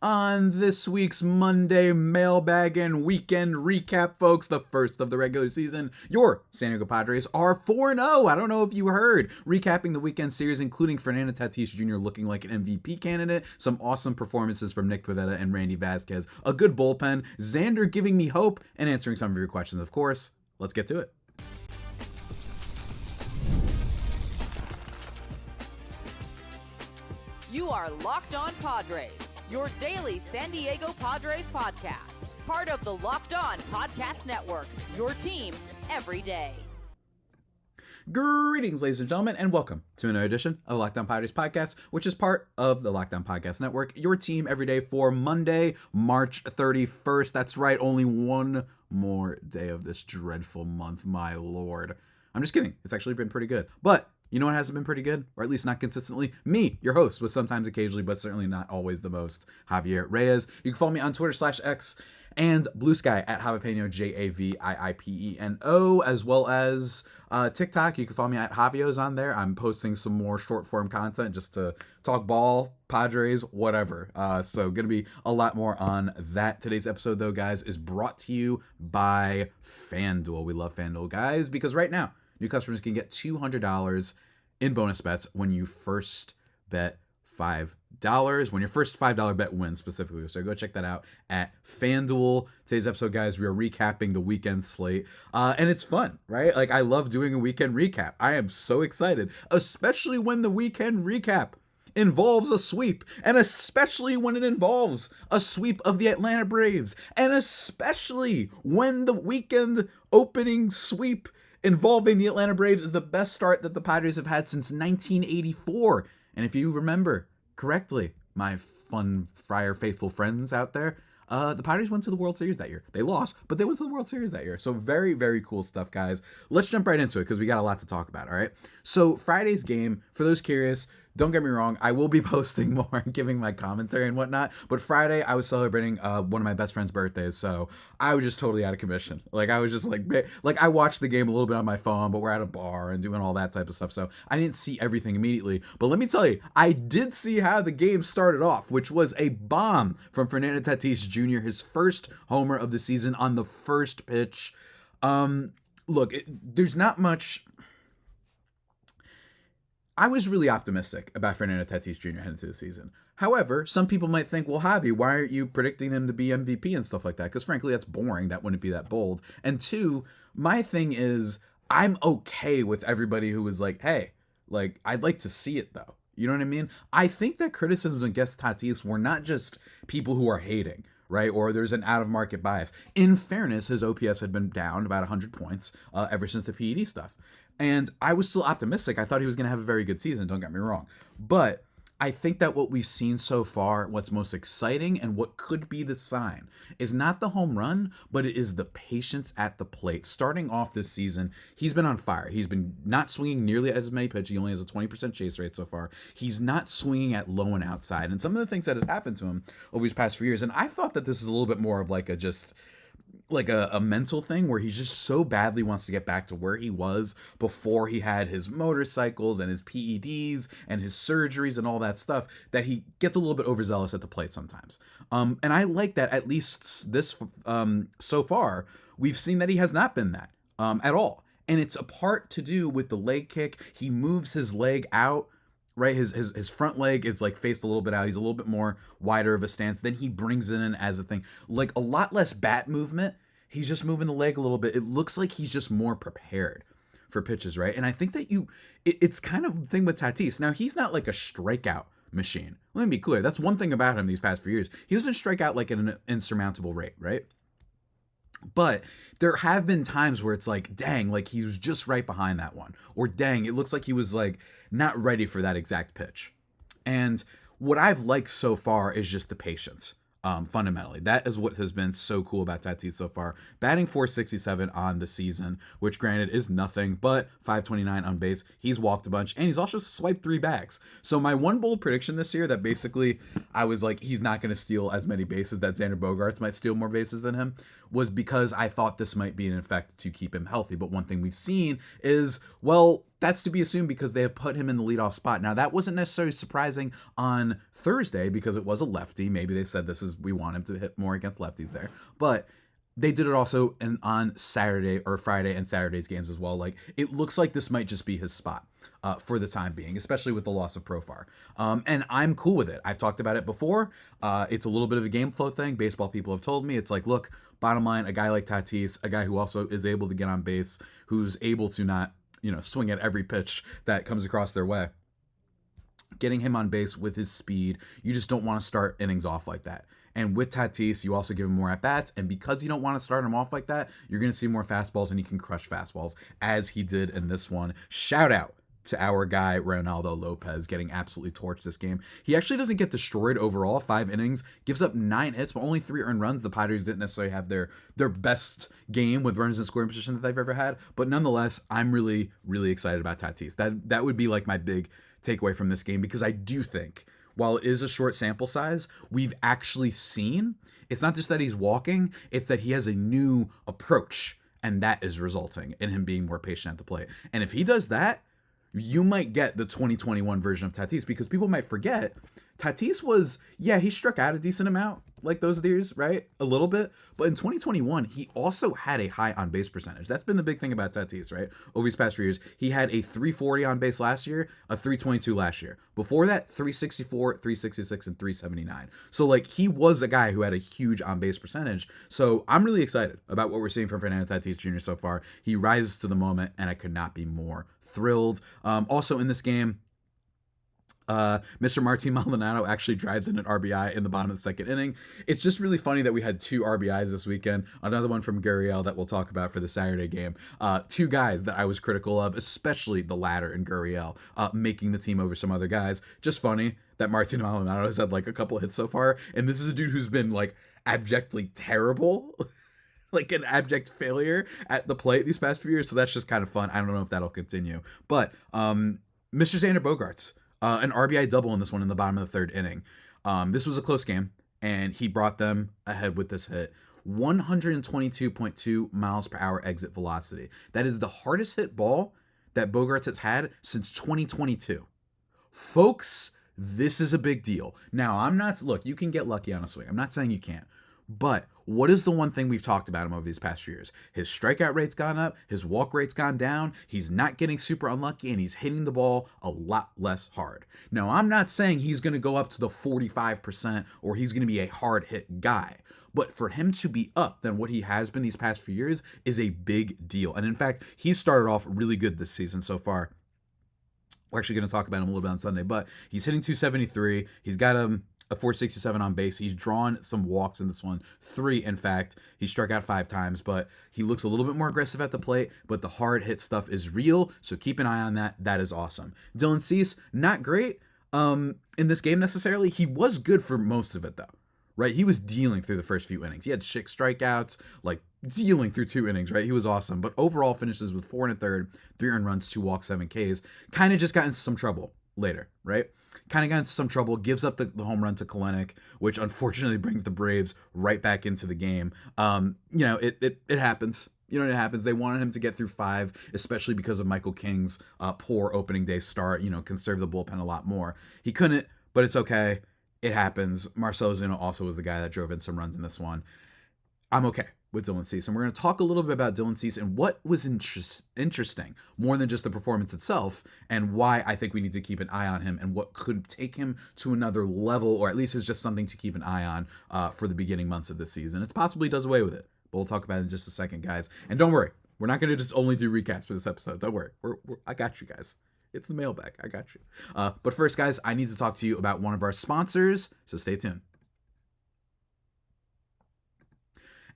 on this week's Monday mailbag and weekend recap, folks. The first of the regular season. Your San Diego Padres are 4-0. I don't know if you heard. Recapping the weekend series, including Fernando Tatis Jr. looking like an MVP candidate, some awesome performances from Nick Pivetta and Randy Vasquez, a good bullpen, Xander giving me hope, and answering some of your questions, of course. Let's get to it. You are Locked On Padres, your daily San Diego Padres podcast. Part of the Locked On Podcast Network, your team every day. Greetings, ladies and gentlemen, and welcome to another edition of the Locked On Padres podcast, which is part of the Locked On Podcast Network, your team every day for Monday, March 31st. That's right, only one more day of this dreadful month, my lord. I'm just kidding. It's actually been pretty good. But you know what hasn't been pretty good? Or at least not consistently? Me, your host, with sometimes occasionally, but certainly not always the most, Javier Reyes. You can follow me on Twitter/X and Blue Sky at Javipeno, Javiipeno, as well as TikTok. You can follow me at Javio's on there. I'm posting some more short form content just to talk ball, Padres, whatever. So going to be a lot more on that. Today's episode, though, guys, is brought to you by FanDuel. We love FanDuel, guys, because right now, new customers can get $200 in bonus bets when you first bet $5. When your first $5 bet wins specifically. So go check that out at FanDuel. Today's episode, guys, we are recapping the weekend slate. And it's fun, right? Like, I love doing a weekend recap. I am so excited, especially when the weekend recap involves a sweep, and especially when it involves a sweep of the Atlanta Braves, and especially when the weekend opening sweep involving the Atlanta Braves is the best start that the Padres have had since 1984. And if you remember correctly, my fun Friar faithful friends out there, the Padres went to the World Series that year. They lost, but they went to the World Series that year. So very, very cool stuff, guys. Let's jump right into it because we got a lot to talk about, all right? So Friday's game, for those curious, don't get me wrong, I will be posting more and giving my commentary and whatnot, but Friday I was celebrating one of my best friend's birthdays, so I was just totally out of commission. Like, I was just like I watched the game a little bit on my phone, but we're at a bar and doing all that type of stuff, so I didn't see everything immediately. But let me tell you, I did see how the game started off, which was a bomb from Fernando Tatis Jr., his first homer of the season on the first pitch. Look, there's not much. I was really optimistic about Fernando Tatis Jr. heading into the season. However, some people might think, well, Javi, why aren't you predicting him to be MVP and stuff like that? Because frankly, that's boring. That wouldn't be that bold. And two, my thing is, I'm okay with everybody who was like, hey, like, I'd like to see it though. You know what I mean? I think that criticisms against Tatis were not just people who are hating, right? Or there's an out-of-market bias. In fairness, his OPS had been down about 100 points ever since the PED stuff. And I was still optimistic. I thought he was going to have a very good season, don't get me wrong. But I think that what we've seen so far, what's most exciting and what could be the sign, is not the home run, but it is the patience at the plate. Starting off this season, he's been on fire. He's been not swinging nearly as many pitches. He only has a 20% chase rate so far. He's not swinging at low and outside. And some of the things that has happened to him over these past few years, and I thought that this is a little bit more of like a mental thing where he just so badly wants to get back to where he was before he had his motorcycles and his PEDs and his surgeries and all that stuff, that he gets a little bit overzealous at the plate sometimes. And I like that, at least this so far, we've seen that he has not been that at all. And it's a part to do with the leg kick. He moves his leg out, right? His front leg is like faced a little bit out. He's a little bit more wider of a stance. Then he brings it in as a thing, like a lot less bat movement. He's just moving the leg a little bit. It looks like he's just more prepared for pitches, right? And I think that it's kind of the thing with Tatis. Now, he's not like a strikeout machine. Let me be clear. That's one thing about him these past few years. He doesn't strike out like at an insurmountable rate, right? But there have been times where it's like, dang, like he was just right behind that one. Or dang, it looks like he was like not ready for that exact pitch. And what I've liked so far is just the patience. Fundamentally, that is what has been so cool about Tatis so far. Batting .467 on the season, which granted is nothing, but .529 on base. He's walked a bunch, and he's also swiped 3 bags. So my one bold prediction this year that basically I was like, he's not going to steal as many bases, that Xander Bogaerts might steal more bases than him, was because I thought this might be an effect to keep him healthy. But one thing we've seen is, well, that's to be assumed because they have put him in the leadoff spot. Now, that wasn't necessarily surprising on Thursday because it was a lefty. Maybe they said we want him to hit more against lefties there. But they did it also on Saturday or Friday and Saturday's games as well. Like, it looks like this might just be his spot for the time being, especially with the loss of Profar. And I'm cool with it. I've talked about it before. It's a little bit of a game flow thing. Baseball people have told me. It's like, look, bottom line, a guy like Tatis, a guy who also is able to get on base, who's able to not, swing at every pitch that comes across their way. Getting him on base with his speed, you just don't want to start innings off like that. And with Tatis, you also give him more at-bats. And because you don't want to start him off like that, you're going to see more fastballs, and he can crush fastballs, as he did in this one. Shout out to our guy, Ronaldo Lopez, getting absolutely torched this game. He actually doesn't get destroyed overall. 5 innings, gives up 9 hits, but only 3 earned runs. The Padres didn't necessarily have their best game with runners in scoring position that they've ever had. But nonetheless, I'm really, really excited about Tatis. That would be like my big takeaway from this game, because I do think, while it is a short sample size, we've actually seen, it's not just that he's walking, it's that he has a new approach, and that is resulting in him being more patient at the plate. And if he does that, you might get the 2021 version of Tatis, because people might forget Tatis was, he struck out a decent amount like those years, right? A little bit. But in 2021, he also had a high on base percentage. That's been the big thing about Tatis, right? Over these past few years, he had a 340 on base last year, a 322 last year. Before that, 364, 366, and 379. So, like, he was a guy who had a huge on base percentage. So I'm really excited about what we're seeing from Fernando Tatis Jr. so far. He rises to the moment, and I could not be more thrilled. Also in this game, Mr. Martin Maldonado actually drives in an RBI in the bottom of the second inning. It's just really funny that we had 2 RBIs this weekend. Another one from Gurriel that we'll talk about for the Saturday game. 2 guys that I was critical of, especially the latter in Gurriel, making the team over some other guys. Just funny that Martin Maldonado has had like a couple hits so far, and this is a dude who's been like abjectly terrible. Like an abject failure at the plate these past few years. So that's just kind of fun. I don't know if that'll continue. But Mr. Xander Bogaerts, an RBI double in this one in the bottom of the 3rd inning. This was a close game, and he brought them ahead with this hit. 122.2 miles per hour exit velocity. That is the hardest hit ball that Bogaerts has had since 2022. Folks, this is a big deal. Now, look, you can get lucky on a swing. I'm not saying you can't. But what is the one thing we've talked about him over these past few years? His strikeout rate's gone up, his walk rate's gone down, he's not getting super unlucky, and he's hitting the ball a lot less hard. Now, I'm not saying he's going to go up to the 45% or he's going to be a hard hit guy. But for him to be up than what he has been these past few years is a big deal. And in fact, he started off really good this season so far. We're actually going to talk about him a little bit on Sunday, but he's hitting 273. He's got a 467 on base. He's drawn some walks in this one. 3, in fact. He struck out 5 times, but he looks a little bit more aggressive at the plate, but the hard hit stuff is real, so keep an eye on that. That is awesome. Dylan Cease, not great in this game necessarily. He was good for most of it, though, right? He was dealing through the first few innings. He had 6 strikeouts, like dealing through 2 innings, right? He was awesome, but overall finishes with 4 1/3, 3 earned runs, 2 walks, 7 Ks. Kind of just got into some trouble later, right? Kind of got into some trouble, gives up the home run to Kalenic, which unfortunately brings the Braves right back into the game. It happens. It happens. They wanted him to get through 5, especially because of Michael King's poor opening day start, conserve the bullpen a lot more. He couldn't, but it's okay. It happens. Marcell Ozuna also was the guy that drove in some runs in this one. I'm okay with Dylan Cease. And we're going to talk a little bit about Dylan Cease and what was interesting, more than just the performance itself, and why I think we need to keep an eye on him and what could take him to another level, or at least is just something to keep an eye on for the beginning months of this season. It possibly does away with it, but we'll talk about it in just a second, guys. And don't worry, we're not going to just only do recaps for this episode. Don't worry. I got you guys. It's the mailbag. I got you. But first, guys, I need to talk to you about one of our sponsors, so stay tuned.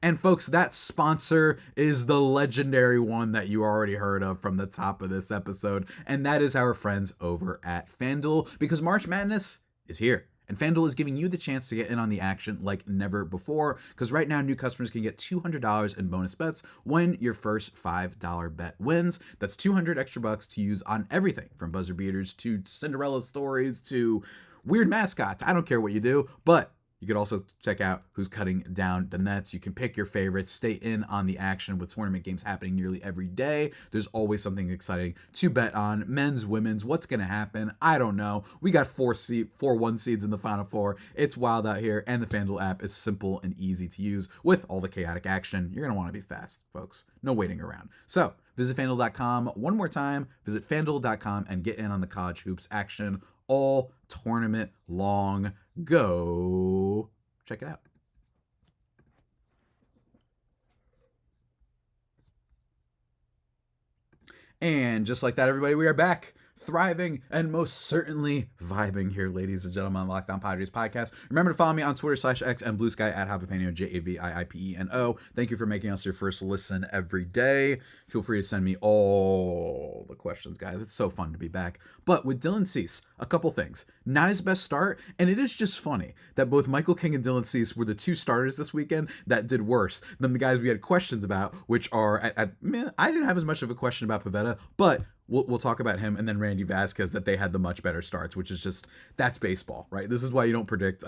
And folks, that sponsor is the legendary one that you already heard of from the top of this episode, and that is our friends over at FanDuel, because March Madness is here. And FanDuel is giving you the chance to get in on the action like never before, because right now new customers can get $200 in bonus bets when your first $5 bet wins. That's 200 extra bucks to use on everything from buzzer beaters to Cinderella stories to weird mascots. I don't care what you do, but You could also check out who's cutting down the nets. You can pick your favorites, stay in on the action with tournament games happening nearly every day. There's always something exciting to bet on. Men's, women's, what's going to happen? I don't know. We got four 1 seeds in the Final Four. It's wild out here, and the FanDuel app is simple and easy to use with all the chaotic action. You're going to want to be fast, folks. No waiting around. So visit FanDuel.com one more time. Visit FanDuel.com and get in on the college hoops action all tournament long. Go check it out. And just like that, everybody, we are back, thriving, and most certainly vibing here, ladies and gentlemen, on Locked On Padres podcast. Remember to follow me on Twitter /X and Blue Sky at Javipeno, JAVIIPENO. Thank you for making us your first listen every day. Feel free to send me all the questions, guys. It's so fun to be back. But with Dylan Cease, a couple things. Not his best start, and it is just funny that both Michael King and Dylan Cease were the two starters this weekend that did worse than the guys we had questions about, which are, man, I didn't have as much of a question about Pivetta, but we'll talk about him, and then Randy Vasquez, that they had the much better starts, which is just, that's baseball, right? This is why you don't predict,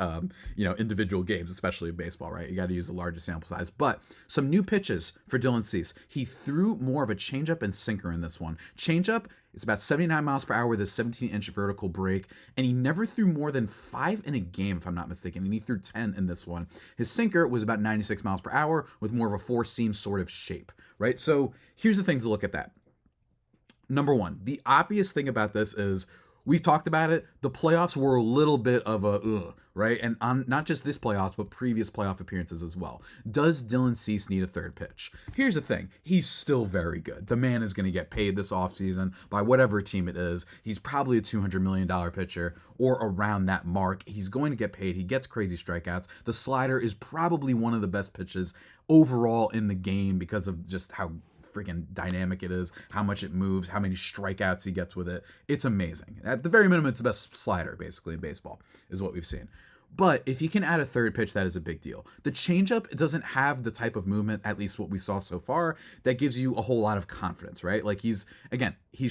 individual games, especially in baseball, right? You got to use the largest sample size. But some new pitches for Dylan Cease. He threw more of a changeup and sinker in this one. Changeup is about 79 miles per hour with a 17-inch vertical break, and he never threw more than 5 in a game, if I'm not mistaken, and he threw 10 in this one. His sinker was about 96 miles per hour with more of a four-seam sort of shape, right? So here's the things to look at that. Number one, the obvious thing about this is, we've talked about it, the playoffs were a little bit of a right? And on not just this playoffs, but previous playoff appearances as well. Does Dylan Cease need a third pitch? Here's the thing. He's still very good. The man is going to get paid this offseason by whatever team it is. He's probably a $200 million pitcher or around that mark. He's going to get paid. He gets crazy strikeouts. The slider is probably one of the best pitches overall in the game because of just how freaking dynamic it is, how much it moves, how many strikeouts he gets with it. It's amazing. At the very minimum, it's the best slider, basically, in baseball, is what we've seen. But if you can add a third pitch, that is a big deal. The changeup doesn't have the type of movement, at least what we saw so far, that gives you a whole lot of confidence, right? Like he's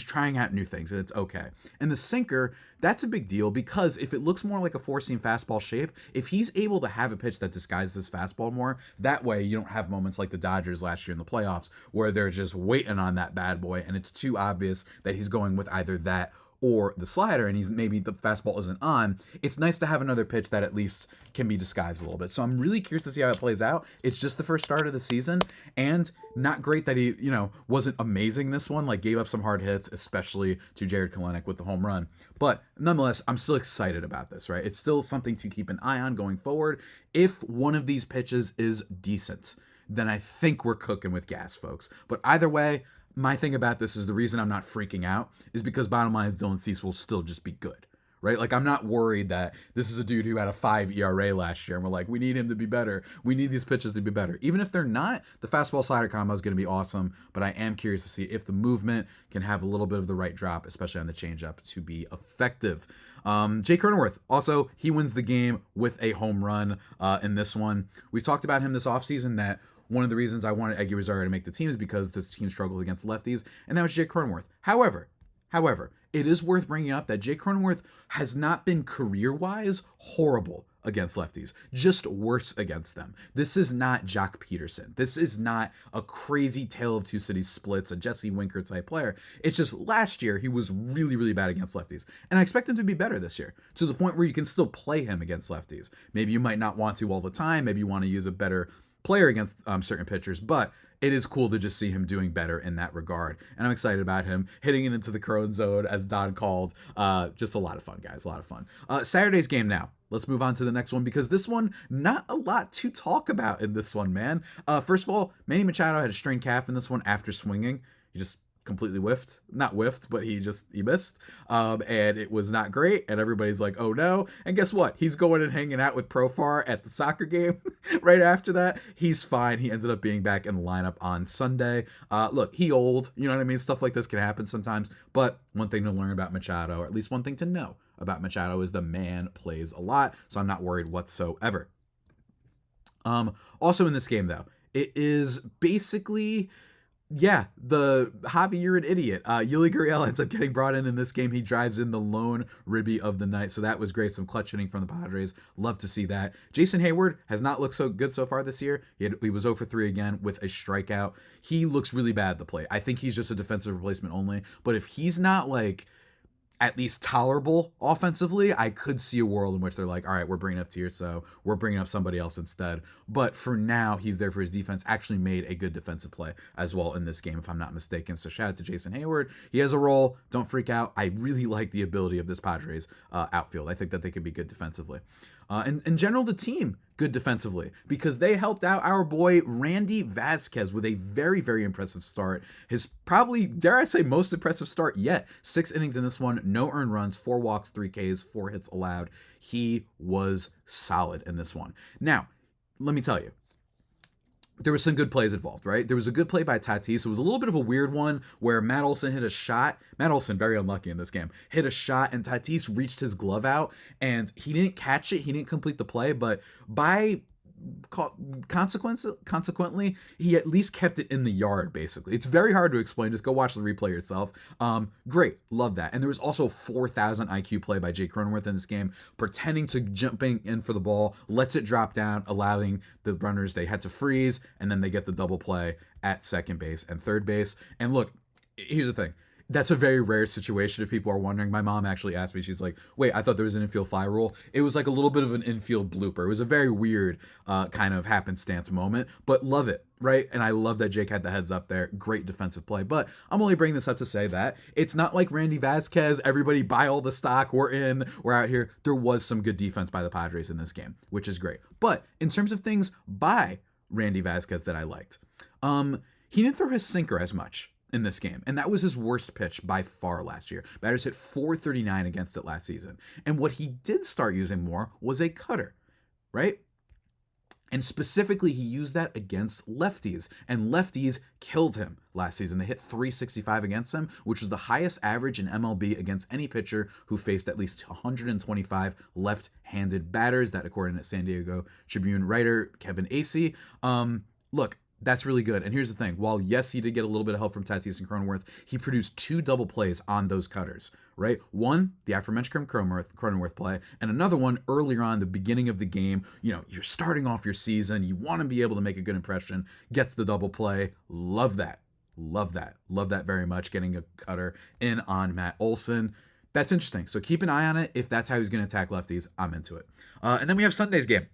trying out new things, and it's okay. And the sinker, that's a big deal because if it looks more like a four-seam fastball shape, if he's able to have a pitch that disguises his fastball more, that way you don't have moments like the Dodgers last year in the playoffs where they're just waiting on that bad boy, and it's too obvious that he's going with either that or the slider, and he's maybe the fastball isn't on. It's nice to have another pitch that at least can be disguised a little bit. So I'm really curious to see how it plays out. It's just the first start of the season, and not great that he, wasn't amazing this one, like gave up some hard hits, especially to Jared Kelenic with the home run. But nonetheless, I'm still excited about this, right? It's still something to keep an eye on going forward. If one of these pitches is decent, then I think we're cooking with gas, folks. But either way, my thing about this is the reason I'm not freaking out is because bottom line is Dylan Cease will still just be good, right? Like I'm not worried that this is a dude who had a 5 ERA last year and we're like, we need him to be better. We need these pitches to be better. Even if they're not, the fastball slider combo is going to be awesome, but I am curious to see if the movement can have a little bit of the right drop, especially on the changeup, to be effective. Jay Cronenworth, also, he wins the game with a home run in this one. We talked about him this offseason that one of the reasons I wanted Eggy Rosario to make the team is because this team struggled against lefties, and that was Jay Cronenworth. However, it is worth bringing up that Jay Cronenworth has not been career-wise horrible against lefties, just worse against them. This is not Jock Peterson. This is not a crazy Tale of Two Cities splits, a Jesse Winker type player. It's just last year he was really, really bad against lefties. And I expect him to be better this year, to the point where you can still play him against lefties. Maybe you might not want to all the time. Maybe you want to use a better player against certain pitchers, but it is cool to just see him doing better in that regard. And I'm excited about him hitting it into the Crone zone, as Don called. Just a lot of fun, guys. A lot of fun. Saturday's game now. Let's move on to the next one because this one, not a lot to talk about in this one, man. First of all, Manny Machado had a strained calf in this one after swinging. He just completely not whiffed, but he missed. And it was not great. And everybody's like, oh no. And guess what? He's going and hanging out with Profar at the soccer game right after that. He's fine. He ended up being back in the lineup on Sunday. Look, he old, you know what I mean? Stuff like this can happen sometimes. But one thing to learn about Machado, or at least one thing to know about Machado, is the man plays a lot. So I'm not worried whatsoever. Also in this game though, it is basically Yeah, the Javi, you're an idiot. Yuli Gurriel ends up getting brought in this game. He drives in the lone ribby of the night, so that was great. Some clutch hitting from the Padres. Love to see that. Jason Hayward has not looked so good so far this year. He was 0 for 3 again with a strikeout. He looks really bad at the plate. I think he's just a defensive replacement only. But if he's not like at least tolerable offensively, I could see a world in which they're like, all right, we're bringing up tier, so we're bringing up somebody else instead. But for now, he's there for his defense. Actually made a good defensive play as well in this game, if I'm not mistaken. So shout out to Jason Hayward. He has a role. Don't freak out. I really like the ability of this Padres outfield. I think that they could be good defensively. And in general, the team good defensively because they helped out our boy Randy Vasquez with a very, very impressive start. His probably, dare I say, most impressive start yet. 6 innings in this one, no earned runs, 4 walks, 3 Ks, 4 hits allowed. He was solid in this one. Now, let me tell you, there was some good plays involved, right? There was a good play by Tatis. It was a little bit of a weird one where Matt Olson hit a shot. Matt Olson, very unlucky in this game, hit a shot and Tatis reached his glove out and he didn't catch it. He didn't complete the play, but by consequently, he at least kept it in the yard, basically. It's very hard to explain. Just go watch the replay yourself. Great. Love that. And there was also 4,000 IQ play by Jake Cronenworth in this game, pretending to jumping in for the ball, lets it drop down, allowing the runners, they had to freeze, and then they get the double play at second base and third base. And look, here's the thing. That's a very rare situation if people are wondering. My mom actually asked me, she's like, wait, I thought there was an infield fly rule. It was like a little bit of an infield blooper. It was a very weird kind of happenstance moment, but love it, right? And I love that Jake had the heads up there. Great defensive play. But I'm only bringing this up to say that it's not like Randy Vasquez, everybody buy all the stock, we're out here. There was some good defense by the Padres in this game, which is great. But in terms of things by Randy Vasquez that I liked, he didn't throw his sinker as much in this game, and that was his worst pitch by far last year. Batters hit 439 against it last season, and what he did start using more was a cutter, right? And specifically, he used that against lefties, and lefties killed him last season. They hit 365 against him, which was the highest average in MLB against any pitcher who faced at least 125 left-handed batters. That according to San Diego Tribune writer Kevin Acee. Look, that's really good. And here's the thing. While, yes, he did get a little bit of help from Tatis and Cronenworth, he produced 2 double plays on those cutters, right? One, the aforementioned Cronenworth play, and another one earlier on, the beginning of the game. You know, you're starting off your season. You want to be able to make a good impression. Gets the double play. Love that. Love that. Love that very much. Getting a cutter in on Matt Olson. That's interesting. So keep an eye on it. If that's how he's going to attack lefties, I'm into it. And then we have Sunday's game.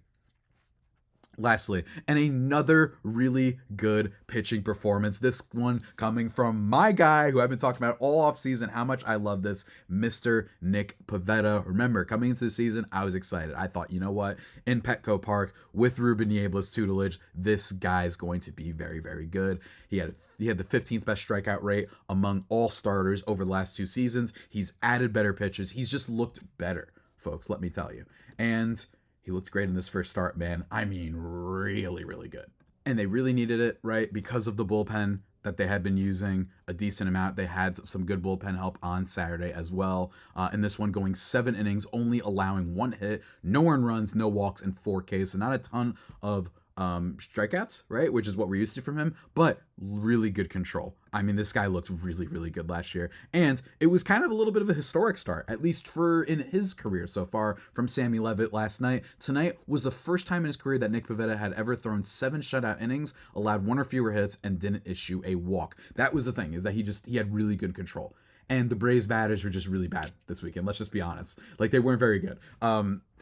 Lastly, and another really good pitching performance. This one coming from my guy who I've been talking about all offseason, how much I love this, Mr. Nick Pivetta. Remember, coming into the season, I was excited. I thought, you know what? In Petco Park, with Ruben Niebla's tutelage, this guy's going to be very, very good. He had the 15th best strikeout rate among all starters over the last 2 seasons. He's added better pitches. He's just looked better, folks, let me tell you. And he looked great in this first start, man. I mean, really, really good. And they really needed it, right? Because of the bullpen that they had been using a decent amount. They had some good bullpen help on Saturday as well. In this one, going 7 innings, only allowing 1 hit, no earned runs, no walks, and 4 Ks. So not a ton of strikeouts, right? Which is what we're used to from him, but really good control. I mean, this guy looked really, really good last year, and it was kind of a little bit of a historic start, at least for in his career so far, from Sammy Levitt last night. Tonight was the first time in his career that Nick Pivetta had ever thrown 7 shutout innings, allowed 1 or fewer hits, and didn't issue a walk. That was the thing, is that he had really good control. And the Braves batters were just really bad this weekend. Let's just be honest. Like, they weren't very good.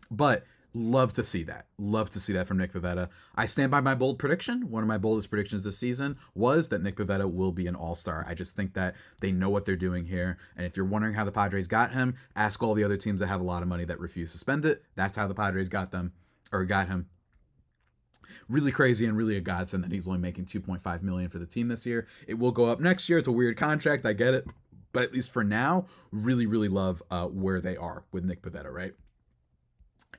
But love to see that. Love to see that from Nick Pivetta. I stand by my bold prediction. One of my boldest predictions this season was that Nick Pivetta will be an all-star. I just think that they know what they're doing here. And if you're wondering how the Padres got him, ask all the other teams that have a lot of money that refuse to spend it. That's how the Padres got him. Really crazy and really a godsend that he's only making $2.5 million for the team this year. It will go up next year. It's a weird contract. I get it. But at least for now, really, really love where they are with Nick Pivetta, right?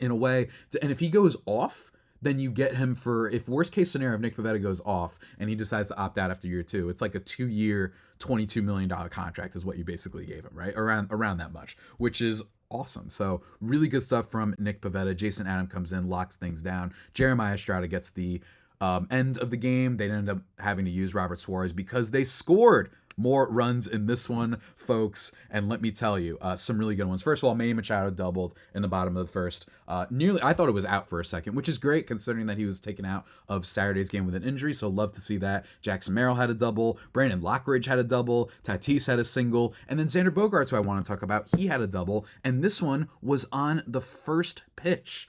In a way, and if he goes off, then you get him for, if worst case scenario, if Nick Pivetta goes off and he decides to opt out after year 2, it's like a 2-year, $22 million contract is what you basically gave him, right? Around that much, which is awesome. So really good stuff from Nick Pivetta. Jason Adam comes in, locks things down. Jeremiah Estrada gets the end of the game, they ended up having to use Robert Suarez because they scored more runs in this one, folks. And let me tell you, some really good ones. First of all, Manny Machado doubled in the bottom of the first. I thought it was out for a second, which is great considering that he was taken out of Saturday's game with an injury. So love to see that. Jackson Merrill had a double. Brandon Lockridge had a double. Tatis had a single. And then Xander Bogaerts, who I want to talk about, he had a double. And this one was on the first pitch.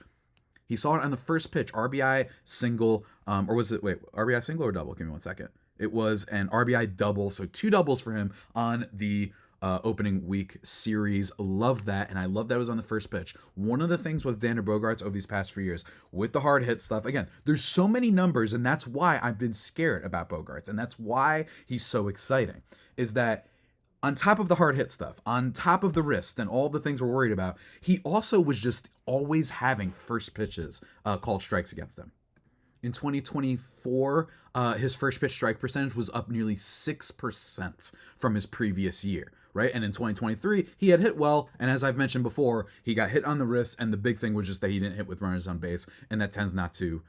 He saw it on the first pitch, RBI single, RBI single or double? Give me 1 second. It was an RBI double, so 2 doubles for him on the opening week series. Love that, and I love that it was on the first pitch. One of the things with Xander Bogaerts over these past few years, with the hard hit stuff, again, there's so many numbers, and that's why I've been scared about Bogaerts, and that's why he's so exciting, is that on top of the hard hit stuff, on top of the wrist and all the things we're worried about, he also was just always having first pitches called strikes against him. In 2024, his first pitch strike percentage was up nearly 6% from his previous year, right? And in 2023, he had hit well, and as I've mentioned before, he got hit on the wrist, and the big thing was just that he didn't hit with runners on base, and that tends not to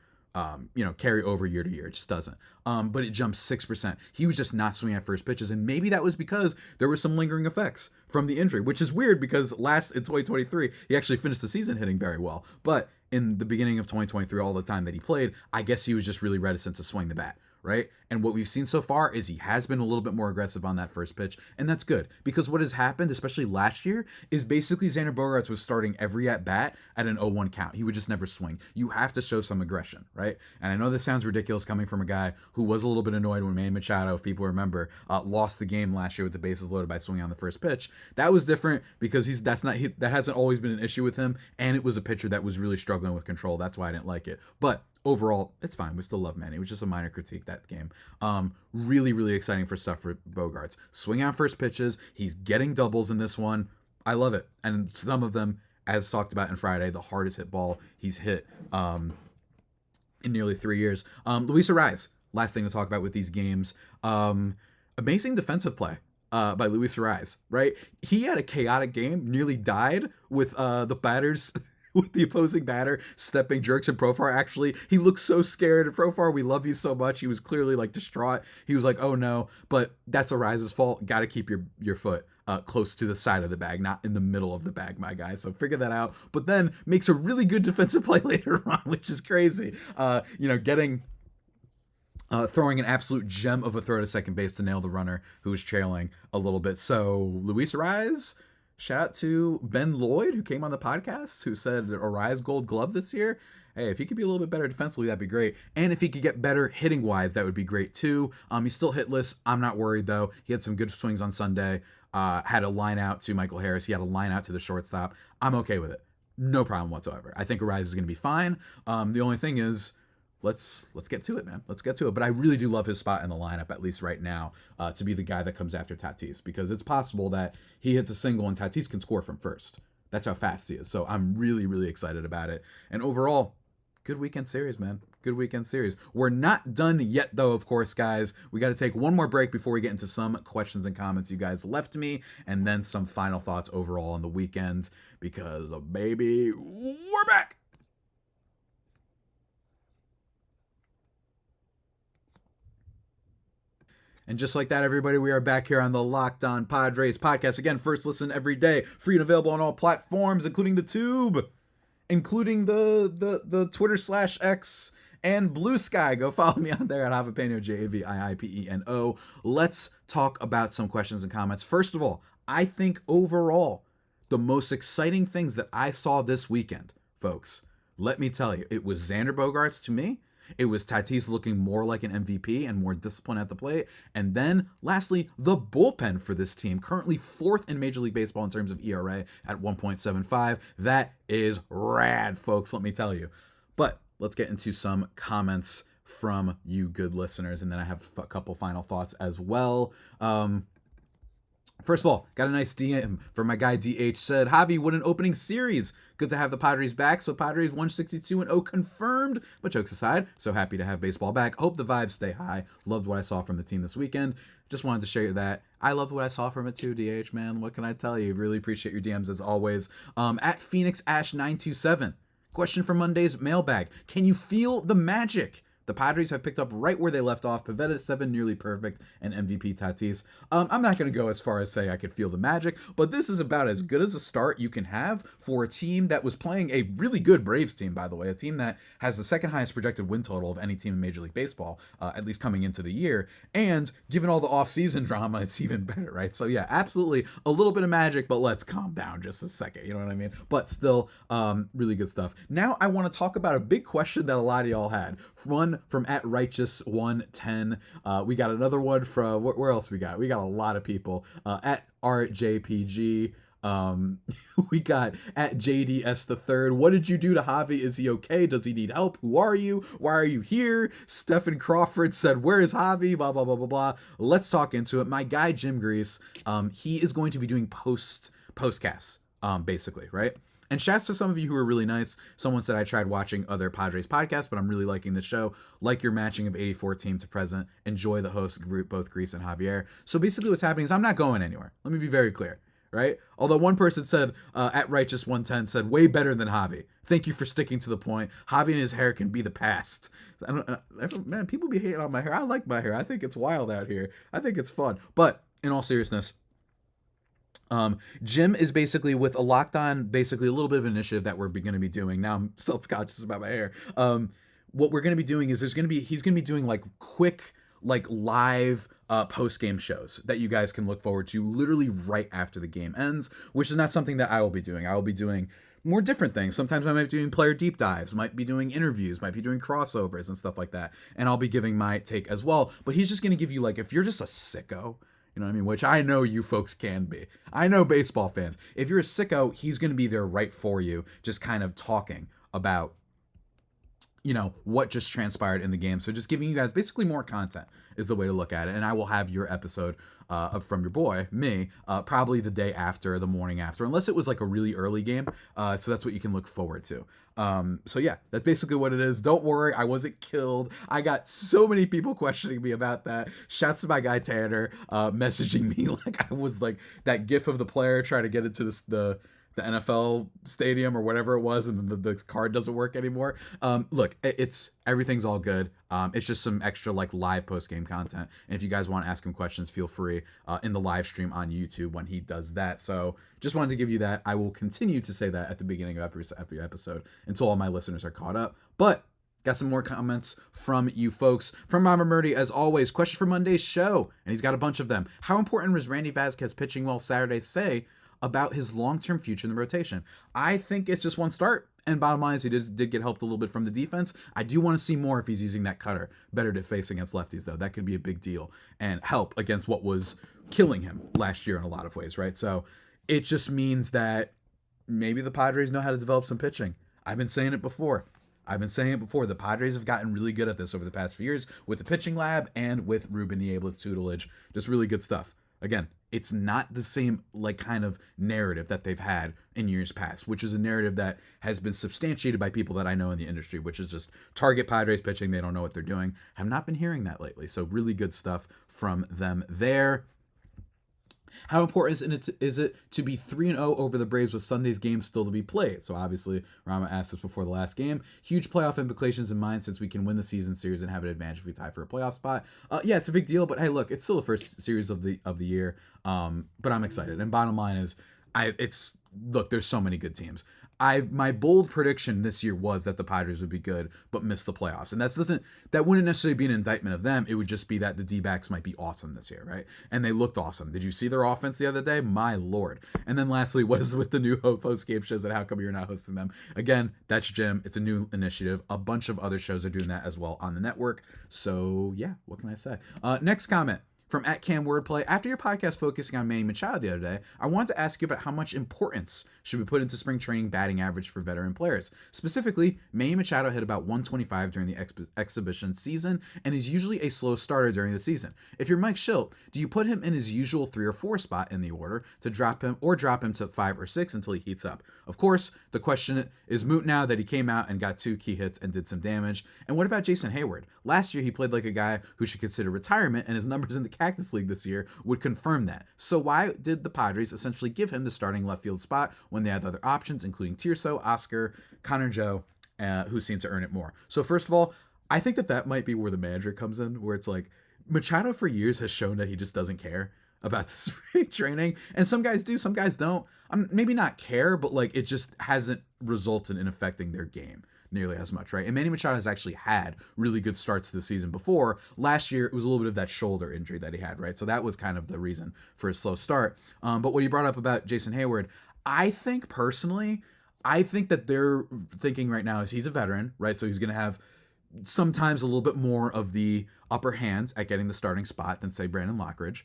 carry over year to year. It just doesn't. But it jumped 6%. He was just not swinging at first pitches, and maybe that was because there were some lingering effects from the injury, which is weird because in 2023, he actually finished the season hitting very well. But in the beginning of 2023, all the time that he played, I guess he was just really reticent to swing the bat, right? And what we've seen so far is he has been a little bit more aggressive on that first pitch, and that's good because what has happened, especially last year, is basically Xander Bogaerts was starting every at-bat at an 0-1 count. He would just never swing. You have to show some aggression, right? And I know this sounds ridiculous coming from a guy who was a little bit annoyed when Manny Machado, if people remember, lost the game last year with the bases loaded by swinging on the first pitch. That was different because that hasn't always been an issue with him, and it was a pitcher that was really struggling with control. That's why I didn't like it. But overall, it's fine. We still love Manny. It was just a minor critique that game. Really, really exciting for stuff for Bogaerts. Swing on first pitches. He's getting doubles in this one. I love it. And some of them, as talked about in Friday, the hardest hit ball he's hit in nearly 3 years. Luis Arraez, last thing to talk about with these games. Amazing defensive play by Luis Arraez, right? He had a chaotic game, nearly died with the batters with the opposing batter stepping jerks and Profar. Actually, he looked so scared. And Profar, we love you so much. He was clearly like distraught. He was like, oh no, but that's Arraez's fault. Got to keep your foot close to the side of the bag, not in the middle of the bag, my guy. So figure that out. But then makes a really good defensive play later on, which is crazy. Throwing an absolute gem of a throw to second base to nail the runner who was trailing a little bit. So Luis Arraez, shout out to Ben Lloyd, who came on the podcast, who said Arraez Gold Glove this year. Hey, if he could be a little bit better defensively, that'd be great. And if he could get better hitting-wise, that would be great too. He's still hitless. I'm not worried, though. He had some good swings on Sunday. Had a line out to Michael Harris. He had a line out to the shortstop. I'm okay with it. No problem whatsoever. I think Arraez is going to be fine. The only thing is, let's get to it, man. Let's get to it. But I really do love his spot in the lineup, at least right now, to be the guy that comes after Tatis, because it's possible that he hits a single and Tatis can score from first. That's how fast he is. So I'm really, really excited about it. And overall, good weekend series, man. Good weekend series. We're not done yet, though, of course, guys. We got to take one more break before we get into some questions and comments you guys left me, and then some final thoughts overall on the weekend, because, baby, we're back. And just like that, everybody, we are back here on the Locked On Padres podcast. Again, first listen every day, free and available on all platforms, including the Tube, including the Twitter/X and Blue Sky. Go follow me on there at Javipeno, Javiipeno. Let's talk about some questions and comments. First of all, I think overall, the most exciting things that I saw this weekend, folks, let me tell you, it was Xander Bogaerts to me. It was Tatis looking more like an MVP and more disciplined at the plate. And then, lastly, the bullpen for this team, currently 4th in Major League Baseball in terms of ERA at 1.75. That is rad, folks, let me tell you. But let's get into some comments from you good listeners, and then I have a couple final thoughts as well. First of all, got a nice DM from my guy DH. Said, Javi, what an opening series. Good to have the Padres back. So Padres 162-0 confirmed. But jokes aside, so happy to have baseball back. Hope the vibes stay high. Loved what I saw from the team this weekend. Just wanted to share that. I loved what I saw from it too, DH, man. What can I tell you? Really appreciate your DMs as always. At Phoenix Ash 927. Question for Monday's mailbag. Can you feel the magic The Padres have picked up right where they left off. Pivetta 7, nearly perfect, and MVP Tatis. I'm not going to go as far as say I could feel the magic, but this is about as good as a start you can have for a team that was playing a really good Braves team, by the way, a team that has the second highest projected win total of any team in Major League Baseball, at least coming into the year. And given all the offseason drama, it's even better, right? So yeah, absolutely a little bit of magic, but let's calm down just a second. You know what I mean? But still, really good stuff. Now I want to talk about a big question that a lot of y'all had. One from @righteous110. We got another one from where else we got? We got a lot of people. At RJPG. We got @JDS the third. What did you do to Javi? Is he okay? Does he need help? Who are you? Why are you here? Stephen Crawford said, where is Javi? Blah, blah, blah, blah, blah. Let's talk into it. My guy, Jim Grease, he is going to be doing postcasts, basically, right? And shouts to some of you who are really nice. Someone said I tried watching other Padres podcasts, but I'm really liking the show. Like your matching of 84 team to present. Enjoy the host group, both Grease and Javier. So basically what's happening is I'm not going anywhere. Let me be very clear, right? Although one person said, @righteous110 said, way better than Javi. Thank you for sticking to the point. Javi and his hair can be the past. Man, people be hating on my hair. I like my hair. I think it's wild out here. I think it's fun. But in all seriousness, Jim is basically with a Locked On, basically a little bit of an initiative that we're going to be doing. Now I'm self-conscious about my hair. What we're going to be doing is he's going to be doing like quick, like live post-game shows that you guys can look forward to literally right after the game ends, which is not something that I will be doing. I will be doing more different things. Sometimes I might be doing player deep dives, might be doing interviews, might be doing crossovers and stuff like that. And I'll be giving my take as well. But he's just going to give you, like, if you're just a sicko, you know what I mean? Which I know you folks can be. I know baseball fans. If you're a sicko, he's going to be there right for you, just kind of talking about, you know, what just transpired in the game. So just giving you guys basically more content is the way to look at it. And I will have your episode from your boy, me, probably the day after, the morning after, unless it was like a really early game. So that's what you can look forward to. So yeah, that's basically what it is. Don't worry, I wasn't killed. I got so many people questioning me about that. Shouts to my guy Tanner, messaging me like I was like that gif of the player trying to get into the NFL stadium or whatever it was, and then the card doesn't work anymore. Look, everything's all good. It's just some extra like live post-game content. And if you guys want to ask him questions, feel free in the live stream on YouTube when he does that. So just wanted to give you that. I will continue to say that at the beginning of every episode until all my listeners are caught up. But got some more comments from you folks. From Mama Murdy, as always, question for Monday's show. And he's got a bunch of them. How important was Randy Vasquez pitching well Saturday say about his long-term future in the rotation? I think it's just one start, and bottom line is he did get helped a little bit from the defense. I do want to see more if he's using that cutter better to face against lefties, though. That could be a big deal and help against what was killing him last year in a lot of ways, right? So it just means that maybe the Padres know how to develop some pitching. I've been saying it before. The Padres have gotten really good at this over the past few years with the pitching lab and with Ruben Niebla's tutelage. Just really good stuff. Again, it's not the same like kind of narrative that they've had in years past, which is a narrative that has been substantiated by people that I know in the industry, which is just target Padres pitching. They don't know what they're doing. Have not been hearing that lately. So really good stuff from them there. How important is it to be 3-0 over the Braves with Sunday's game still to be played? So obviously, Rama asked us before the last game. Huge playoff implications in mind since we can win the season series and have an advantage if we tie for a playoff spot. Yeah, it's a big deal, but hey, look, it's still the first series of the year. But I'm excited. And bottom line is, look, there's so many good teams. My bold prediction this year was that the Padres would be good, but miss the playoffs. And that wouldn't necessarily be an indictment of them. It would just be that the D-backs might be awesome this year, right? And they looked awesome. Did you see their offense the other day? My Lord. And then lastly, what is with the new post-game shows and how come you're not hosting them? Again, that's Jim. It's a new initiative. A bunch of other shows are doing that as well on the network. So yeah, what can I say? Next comment. From @CamWordplay, after your podcast focusing on Manny Machado the other day, I wanted to ask you about how much importance should we put into spring training batting average for veteran players. Specifically, Manny Machado hit about 125 during the exhibition season and is usually a slow starter during the season. If you're Mike Schilt, do you put him in his usual 3 or 4 spot in the order to drop him to 5 or 6 until he heats up? Of course, the question is moot now that he came out and got 2 key hits and did some damage. And what about Jason Hayward? Last year, he played like a guy who should consider retirement, and his numbers in the Cactus League this year would confirm that. So why did the Padres essentially give him the starting left field spot when they had other options, including Tirso, Oscar, Connor Joe, who seemed to earn it more? So first of all, I think that might be where the manager comes in, where it's like Machado for years has shown that he just doesn't care about the spring training, and some guys do, some guys don't. Maybe not care, but like it just hasn't resulted in affecting their game nearly as much, right? And Manny Machado has actually had really good starts to the season before. Last year, it was a little bit of that shoulder injury that he had, right? So that was kind of the reason for his slow start. But what you brought up about Jason Heyward, I think personally, I think that they're thinking right now is he's a veteran, right? So he's going to have sometimes a little bit more of the upper hand at getting the starting spot than, say, Brandon Lockridge.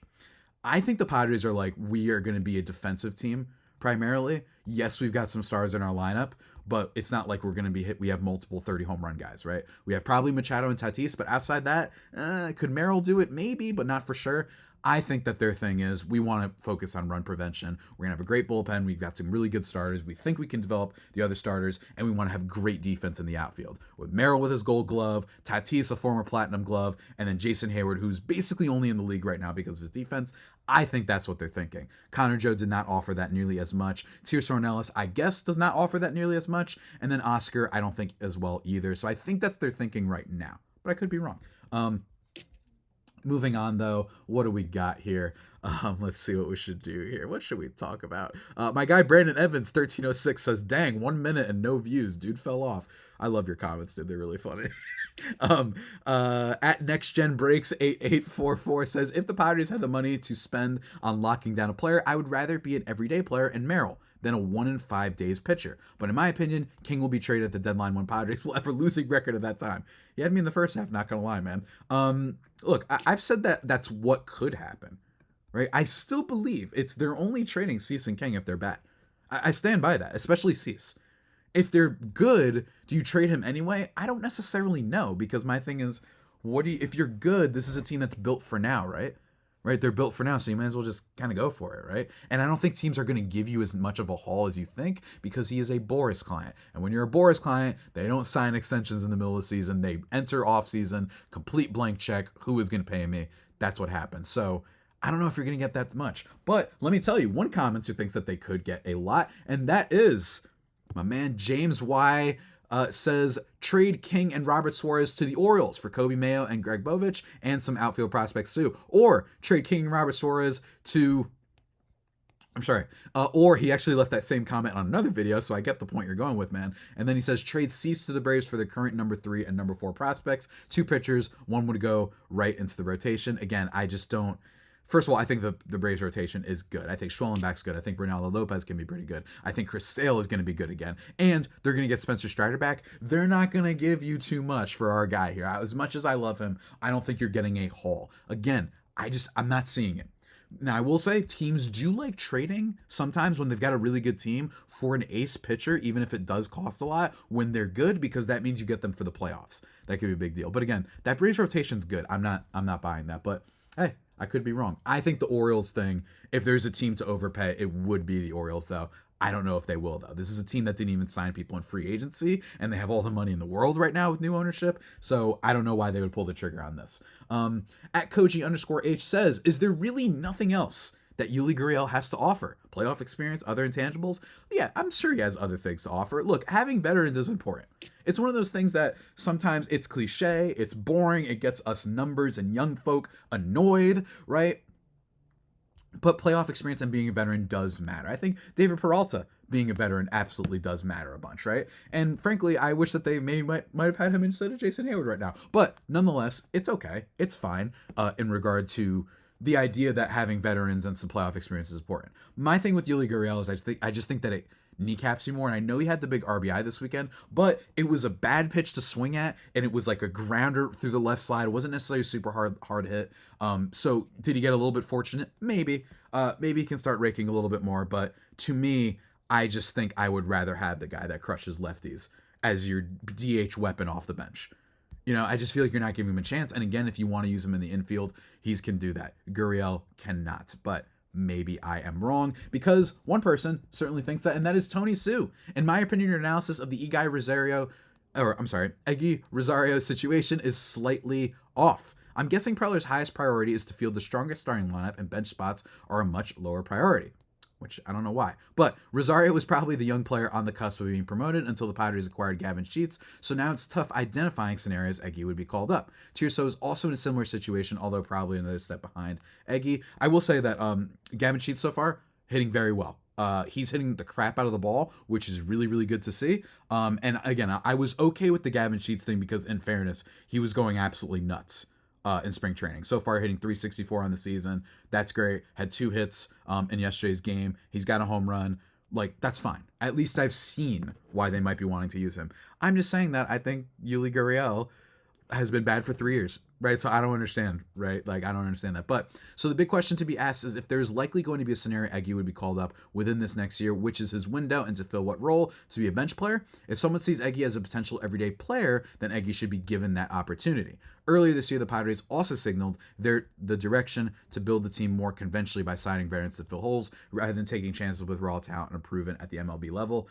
I think the Padres are like, we are going to be a defensive team primarily. Yes, we've got some stars in our lineup, but it's not like we're going to be hit. We have multiple 30 home run guys, right? We have probably Machado and Tatis, but outside that, could Merrill do it? Maybe, but not for sure. I think that their thing is we want to focus on run prevention. We're going to have a great bullpen. We've got some really good starters. We think we can develop the other starters, and we want to have great defense in the outfield. With Merrill with his gold glove, Tatis, a former platinum glove, and then Jason Heyward, who's basically only in the league right now because of his defense. I think that's what they're thinking. Connor Joe did not offer that nearly as much. Tierce Ornelas, I guess, does not offer that nearly as much. And then Oscar, I don't think as well either. So I think that's their thinking right now, but I could be wrong. Moving on, though, what do we got here? Let's see what we should do here. What should we talk about? My guy Brandon Evans, 1306, says, dang, 1 minute and no views. Dude fell off. I love your comments, dude. They're really funny. At Next Gen Breaks 8844 says, if the Padres had the money to spend on locking down a player, I would rather be an everyday player in Merrill than a 1 in 5 days pitcher. But in my opinion, King will be traded at the deadline when Padres will have a losing record at that time. He had me in the first half, not gonna lie, man. Look, I've said that that's what could happen, right? I still believe they're only trading Cease and King if they're bad. I stand by that, especially Cease. If they're good, do you trade him anyway? I don't necessarily know, because my thing is, if you're good, this is a team that's built for now, right? Right, they're built for now, so you might as well just kind of go for it, right? And I don't think teams are going to give you as much of a haul as you think, because he is a Boris client. And when you're a Boris client, they don't sign extensions in the middle of the season. They enter off season, complete blank check. Who is going to pay me? That's what happens. So I don't know if you're going to get that much. But let me tell you, one commenter thinks that they could get a lot, and that is my man James Y. Says, trade King and Robert Suarez to the Orioles for Kobe Mayo and Greg Bovich and some outfield prospects too. Or trade King and Robert Suarez to... or he actually left that same comment on another video, so I get the point you're going with, man. And then he says, trade Cease to the Braves for the current number 3 and number 4 prospects. 2 pitchers, one would go right into the rotation. Again, I just don't... First of all, I think the Braves rotation is good. I think Schwellenbach's good. I think Ronaldo Lopez can be pretty good. I think Chris Sale is going to be good again. And they're going to get Spencer Strider back. They're not going to give you too much for our guy here. As much as I love him, I don't think you're getting a haul. Again, I'm not seeing it. Now, I will say teams do like trading sometimes when they've got a really good team for an ace pitcher, even if it does cost a lot when they're good, because that means you get them for the playoffs. That could be a big deal. But again, that Braves rotation's good. I'm not buying that. But hey, I could be wrong. I think the Orioles thing, if there's a team to overpay, it would be the Orioles, though. I don't know if they will, though. This is a team that didn't even sign people in free agency, and they have all the money in the world right now with new ownership, so I don't know why they would pull the trigger on this. At Koji_H says, is there really nothing else that Yuli Gurriel has to offer? Playoff experience, other intangibles? Yeah, I'm sure he has other things to offer. Look, having veterans is important. It's one of those things that sometimes it's cliche, it's boring, it gets us numbers and young folk annoyed, right? But playoff experience and being a veteran does matter. I think David Peralta being a veteran absolutely does matter a bunch, right? And frankly, I wish that they might have had him instead of Jason Heyward right now. But nonetheless, it's okay. It's fine in regard to the idea that having veterans and some playoff experience is important. My thing with Yuli Gurriel is I just think that it kneecaps you more. And I know he had the big RBI this weekend, but it was a bad pitch to swing at, and it was like a grounder through the left slide. It wasn't necessarily a super hard hit. So did he get a little bit fortunate? Maybe. Maybe he can start raking a little bit more. But to me, I just think I would rather have the guy that crushes lefties as your DH weapon off the bench. You know, I just feel like you're not giving him a chance. And again, if you want to use him in the infield, he can do that. Gurriel cannot. But maybe I am wrong, because one person certainly thinks that, and that is Tony Sue. In my opinion, your analysis of the Eggy Rosario situation is slightly off. I'm guessing Preller's highest priority is to field the strongest starting lineup, and bench spots are a much lower priority. which I don't know why. But Rosario was probably the young player on the cusp of being promoted until the Padres acquired Gavin Sheets, so now it's tough identifying scenarios Eggy would be called up. Tirso is also in a similar situation, although probably another step behind Eggy. I will say that Gavin Sheets so far, hitting very well. He's hitting the crap out of the ball, which is really, really good to see. And again, I was okay with the Gavin Sheets thing because, in fairness, he was going absolutely nuts in spring training. So far, hitting 364 on the season. That's great. Had 2 hits in yesterday's game. He's got a home run. Like, that's fine. At least I've seen why they might be wanting to use him. I'm just saying that I think Yuli Gurriel has been bad for 3 years, right? So I don't understand, right? Like, I don't understand that. But so the big question to be asked is if there's likely going to be a scenario Eggy would be called up within this next year, which is his window, and to fill what role? To be a bench player? If someone sees Eggy as a potential everyday player, then Eggy should be given that opportunity. Earlier this year, the Padres also signaled the direction to build the team more conventionally by signing veterans to fill holes rather than taking chances with raw talent and improving at the MLB level.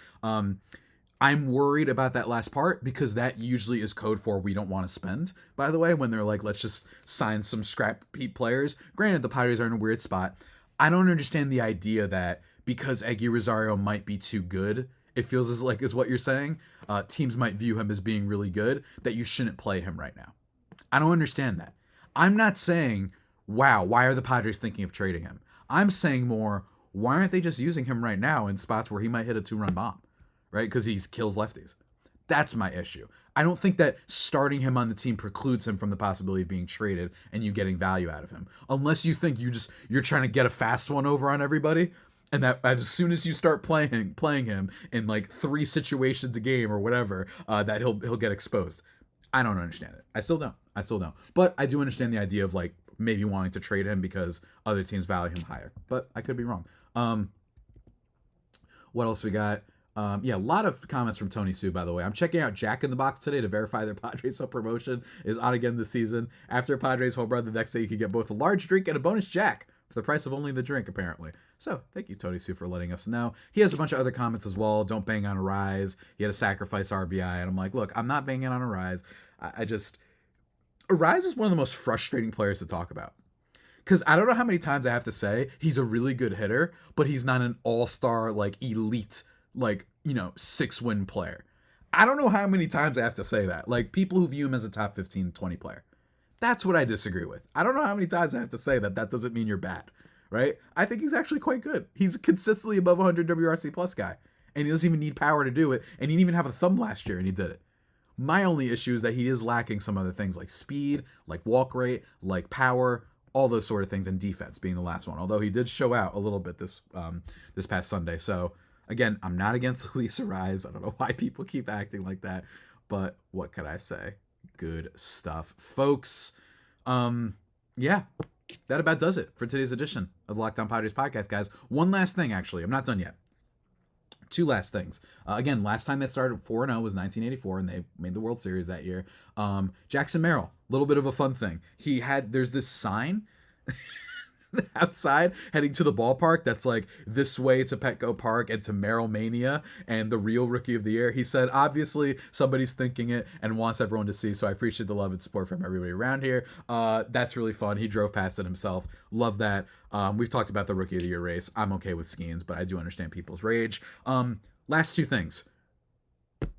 I'm worried about that last part because that usually is code for we don't want to spend, by the way, when they're like, let's just sign some scrap heap players. Granted, the Padres are in a weird spot. I don't understand the idea that because Eggy Rosario might be too good, it feels as like is what you're saying, teams might view him as being really good, that you shouldn't play him right now. I don't understand that. I'm not saying, wow, why are the Padres thinking of trading him? I'm saying more, why aren't they just using him right now in spots where he might hit a 2-run bomb? Right? Because he kills lefties. That's my issue. I don't think that starting him on the team precludes him from the possibility of being traded and you getting value out of him. Unless you think you're trying to get a fast one over on everybody, and that as soon as you start playing him in like 3 situations a game or whatever, that he'll get exposed. I don't understand it. I still don't. But I do understand the idea of like maybe wanting to trade him because other teams value him higher. But I could be wrong. What else we got? A lot of comments from Tony Sue, by the way. I'm checking out Jack in the Box today to verify their Padres promotion is on again this season. After a Padres home run the next day, you can get both a large drink and a bonus Jack for the price of only the drink, apparently. So thank you, Tony Sue, for letting us know. He has a bunch of other comments as well. Don't bang on a rise. He had a sacrifice RBI. And I'm like, look, I'm not banging on a rise. A rise is one of the most frustrating players to talk about. Because I don't know how many times I have to say he's a really good hitter, but he's not an all-star, like, elite, like, 6-win player. I don't know how many times I have to say that. Like, people who view him as a top 15, 20 player. That's what I disagree with. I don't know how many times I have to say that doesn't mean you're bad, right? I think he's actually quite good. He's consistently above 100 WRC plus guy, and he doesn't even need power to do it, and he didn't even have a thumb last year, and he did it. My only issue is that he is lacking some other things like speed, like walk rate, like power, all those sort of things, and defense being the last one. Although he did show out a little bit this past Sunday. So again, I'm not against Luis Arraez. I don't know why people keep acting like that, but what could I say? Good stuff, folks. That about does it for today's edition of the Locked On Padres podcast, guys. One last thing, actually. I'm not done yet. 2 last things. Again, last time they started 4-0 was 1984, and they made the World Series that year. Jackson Merrill, a little bit of a fun thing. There's this sign outside heading to the ballpark that's like this way to Petco Park and to Merrill Mania and the real Rookie of the Year. He said, obviously, somebody's thinking it and wants everyone to see, so I appreciate the love and support from everybody around here. That's really fun. He drove past it himself. Love that. We've talked about the Rookie of the Year race. I'm okay with Skeens, but I do understand people's rage. Last 2 things.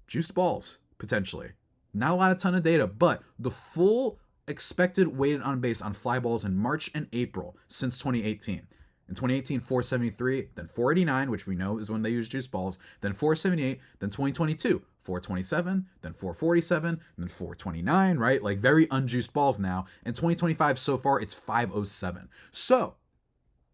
Juiced balls, potentially. Not a lot of ton of data, but the full expected weighted on base on fly balls in March and April since 2018. In 2018, 473, then 489, which we know is when they use juice balls, then 478, then 2022, 427, then 447, then 429, right? Like very unjuiced balls now. And 2025 so far, it's 507. So,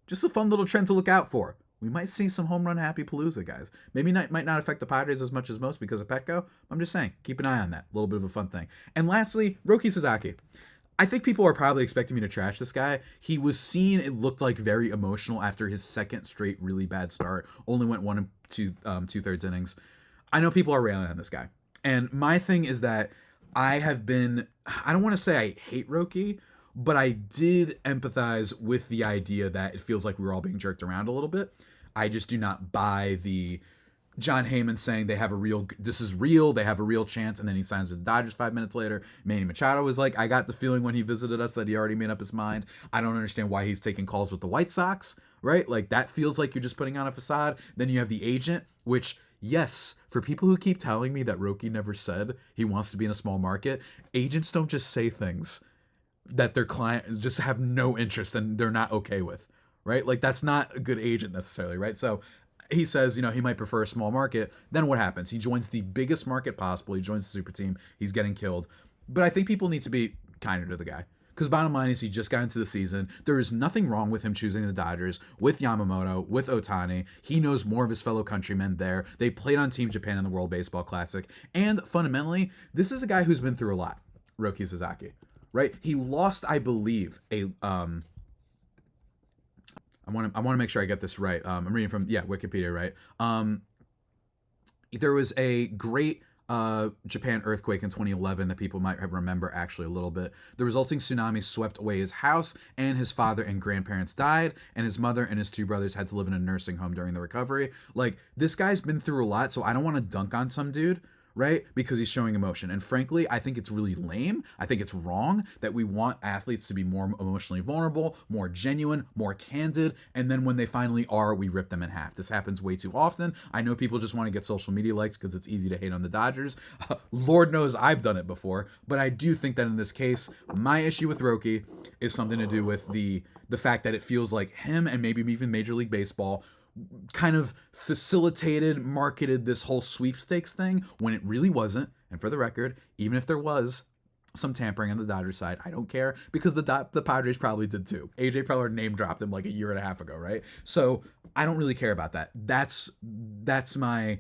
just a fun little trend to look out for. We might see some home run happy palooza, guys. Maybe might not affect the Padres as much as most because of Petco. I'm just saying, keep an eye on that. A little bit of a fun thing. And lastly, Roki Sasaki. I think people are probably expecting me to trash this guy. He was seen, it looked like, very emotional after his second straight really bad start. Only went 1 and 2/3 innings. I know people are railing on this guy. And my thing is that I don't want to say I hate Roki, but I did empathize with the idea that it feels like we were all being jerked around a little bit. I just do not buy the John Heyman saying they have this is real, they have a real chance, and then he signs with the Dodgers 5 minutes later. Manny Machado was like, I got the feeling when he visited us that he already made up his mind. I don't understand why he's taking calls with the White Sox. right? Like that feels like you're just putting on a facade. Then you have the agent, which, yes, for people who keep telling me that Roki never said he wants to be in a small market, agents don't just say things that their client just have no interest and they're not okay with, right? Like that's not a good agent necessarily, right? So he says, he might prefer a small market. Then what happens? He joins the biggest market possible. He joins the super team. He's getting killed. But I think people need to be kinder to the guy. Because bottom line is he just got into the season. There is nothing wrong with him choosing the Dodgers, with Yamamoto, with Ohtani. He knows more of his fellow countrymen there. They played on Team Japan in the World Baseball Classic. And fundamentally, this is a guy who's been through a lot, Roki Sasaki, right? He lost, I believe, I want to make sure I get this right. I'm reading from Wikipedia, right? There was a great Japan earthquake in 2011 that people might remember actually a little bit. The resulting tsunami swept away his house, and his father and grandparents died, and his mother and his two brothers had to live in a nursing home during the recovery. Like, this guy's been through a lot, so I don't want to dunk on some dude, right? Because he's showing emotion. And frankly, I think it's really lame. I think it's wrong that we want athletes to be more emotionally vulnerable, more genuine, more candid, and then when they finally are, we rip them in half. This happens way too often. I know people just want to get social media likes because it's easy to hate on the Dodgers. Lord knows I've done it before, but I do think that in this case, my issue with Roki is something to do with the fact that it feels like him and maybe even Major League Baseball kind of facilitated, marketed this whole sweepstakes thing when it really wasn't. And for the record, even if there was some tampering on the Dodgers side, I don't care, because the Padres probably did too. AJ Preller name dropped him like a year and a half ago, right? So I don't really care about that. That's my...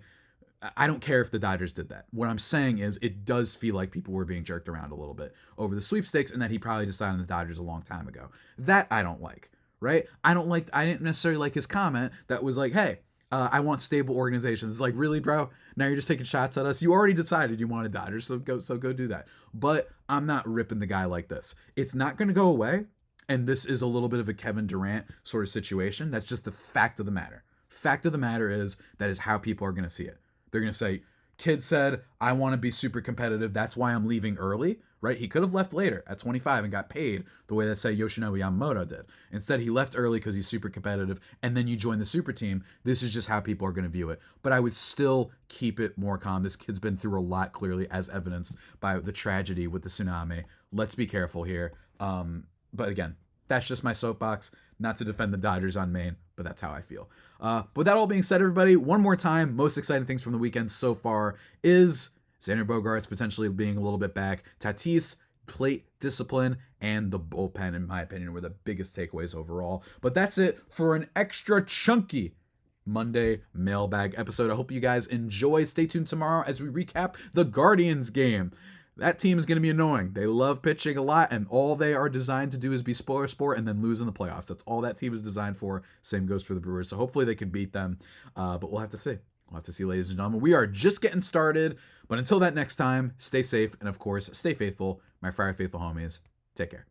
I don't care if the Dodgers did that. What I'm saying is it does feel like people were being jerked around a little bit over the sweepstakes, and that he probably decided on the Dodgers a long time ago. That I don't like. Right? I didn't necessarily like his comment that was like, hey, I want stable organizations. It's like, really, bro? Now you're just taking shots at us? You already decided you wanted Dodgers, so go do that. But I'm not ripping the guy like this. It's not going to go away, and this is a little bit of a Kevin Durant sort of situation. That's just the fact of the matter. Fact of the matter is that is how people are going to see it. They're going to say, kid said, I want to be super competitive. That's why I'm leaving early. Right? He could have left later at 25 and got paid the way that, say, Yoshinobu Yamamoto did. Instead, he left early because he's super competitive, and then you join the super team. This is just how people are going to view it. But I would still keep it more calm. This kid's been through a lot, clearly, as evidenced by the tragedy with the tsunami. Let's be careful here. But again, that's just my soapbox. Not to defend the Dodgers on Maine, but that's how I feel. But with that all being said, everybody, one more time, most exciting things from the weekend so far is Xander Bogaerts potentially being a little bit back. Tatis, plate discipline, and the bullpen, in my opinion, were the biggest takeaways overall. But that's it for an extra chunky Monday mailbag episode. I hope you guys enjoyed. Stay tuned tomorrow as we recap the Guardians game. That team is going to be annoying. They love pitching a lot, and all they are designed to do is be spoiler sport and then lose in the playoffs. That's all that team is designed for. Same goes for the Brewers. So hopefully they can beat them, but we'll have to see. We'll have to see, ladies and gentlemen. We are just getting started, but until that next time, stay safe, and of course, stay faithful. My Friar Faithful homies, take care.